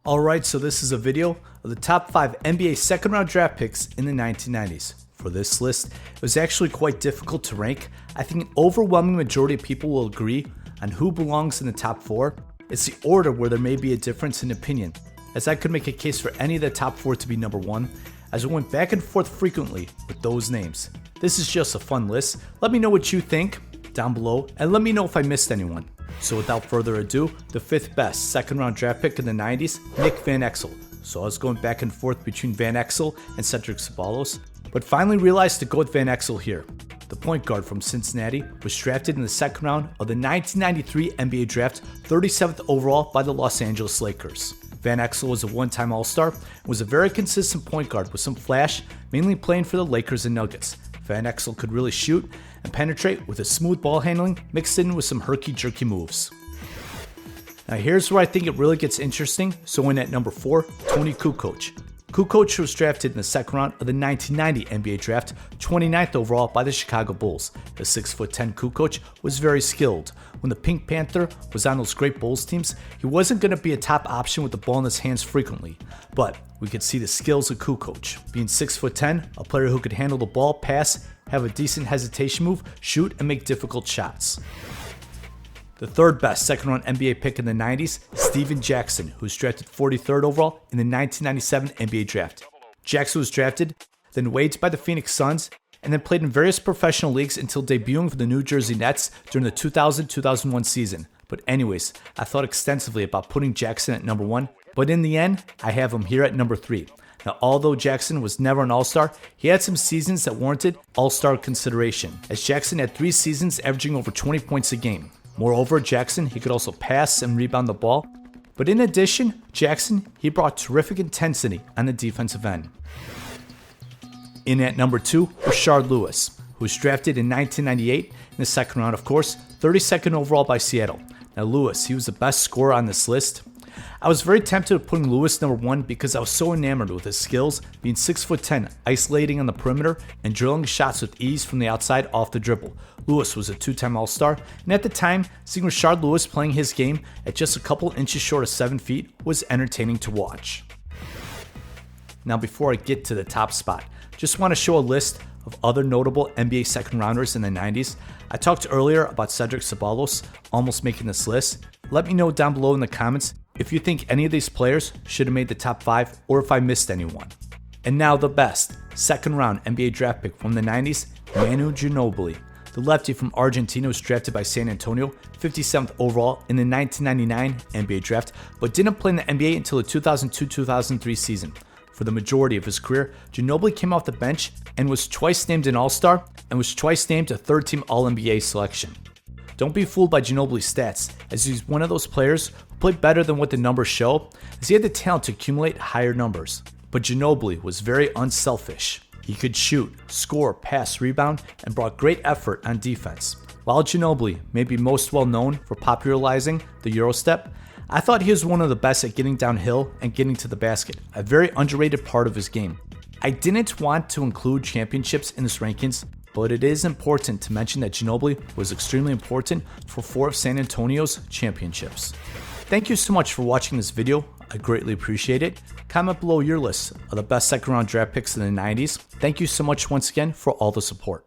Alright, so this is a video of the top 5 NBA second round draft picks in the 1990s. For this list, it was actually quite difficult to rank. I think an overwhelming majority of people will agree on who belongs in the top 4. It's the order where there may be a difference in opinion, as I could make a case for any of the top 4 to be number 1, as we went back and forth frequently with those names. This is just a fun list. Let me know what you think down below, and let me know if I missed anyone. So without further ado, the 5th best second round draft pick in the 90s, Nick Van Exel. So I was going back and forth between Van Exel and Cedric Ceballos, but finally realized to go with Van Exel here. The point guard from Cincinnati was drafted in the second round of the 1993 NBA draft, 37th overall by the Los Angeles Lakers. Van Exel was a one-time All-Star and was a very consistent point guard with some flash, mainly playing for the Lakers and Nuggets. Van Exel could really shoot and penetrate with a smooth ball handling mixed in with some herky-jerky moves. Now here's where I think it really gets interesting. So in at number 4, Toni Kukoc. Kukoc was drafted in the second round of the 1990 NBA draft, 29th overall by the Chicago Bulls. The 6'10" Kukoc was very skilled. When the Pink Panther was on those great Bulls teams, he wasn't going to be a top option with the ball in his hands frequently, but we could see the skills of Kukoc. Being 6'10", a player who could handle the ball, pass, have a decent hesitation move, shoot, and make difficult shots. The 3rd best second round NBA pick in the 90s, Stephen Jackson, who was drafted 43rd overall in the 1997 NBA draft. Jackson was drafted, then waived by the Phoenix Suns, and then played in various professional leagues until debuting for the New Jersey Nets during the 2000-2001 season. But anyways, I thought extensively about putting Jackson at number 1, but in the end, I have him here at number 3. Now, although Jackson was never an All-Star, he had some seasons that warranted All-Star consideration, as Jackson had 3 seasons averaging over 20 points a game. Moreover, Jackson, he could also pass and rebound the ball. But in addition, Jackson, he brought terrific intensity on the defensive end. In at number 2, Rashard Lewis, who was drafted in 1998 in the second round, of course, 32nd overall by Seattle. Now Lewis, he was the best scorer on this list. I was very tempted of putting Lewis number 1 because I was so enamored with his skills, being 6'10", isolating on the perimeter, and drilling shots with ease from the outside off the dribble. Lewis was a 2-time All-Star, and at the time, seeing Rashard Lewis playing his game at just a couple inches short of 7 feet was entertaining to watch. Now before I get to the top spot, just want to show a list of other notable NBA second rounders in the 90s. I talked earlier about Cedric Ceballos almost making this list. Let me know down below in the comments if you think any of these players should have made the top 5 or if I missed anyone. And now the best second round NBA draft pick from the 90s, Manu Ginobili. The lefty from Argentina was drafted by San Antonio, 57th overall in the 1999 NBA draft, but didn't play in the NBA until the 2002-2003 season. For the majority of his career, Ginobili came off the bench and was twice named an All-Star and was twice named a third-team All-NBA selection. Don't be fooled by Ginobili's stats, as he's one of those players who played better than what the numbers show, as he had the talent to accumulate higher numbers. But Ginobili was very unselfish. He could shoot, score, pass, rebound, and brought great effort on defense. While Ginobili may be most well known for popularizing the Eurostep, I thought he was one of the best at getting downhill and getting to the basket, a very underrated part of his game. I didn't want to include championships in this rankings, but it is important to mention that Ginobili was extremely important for 4 of San Antonio's championships. Thank you so much for watching this video. I greatly appreciate it. Comment below your list of the best second round draft picks in the 90s. Thank you so much once again for all the support.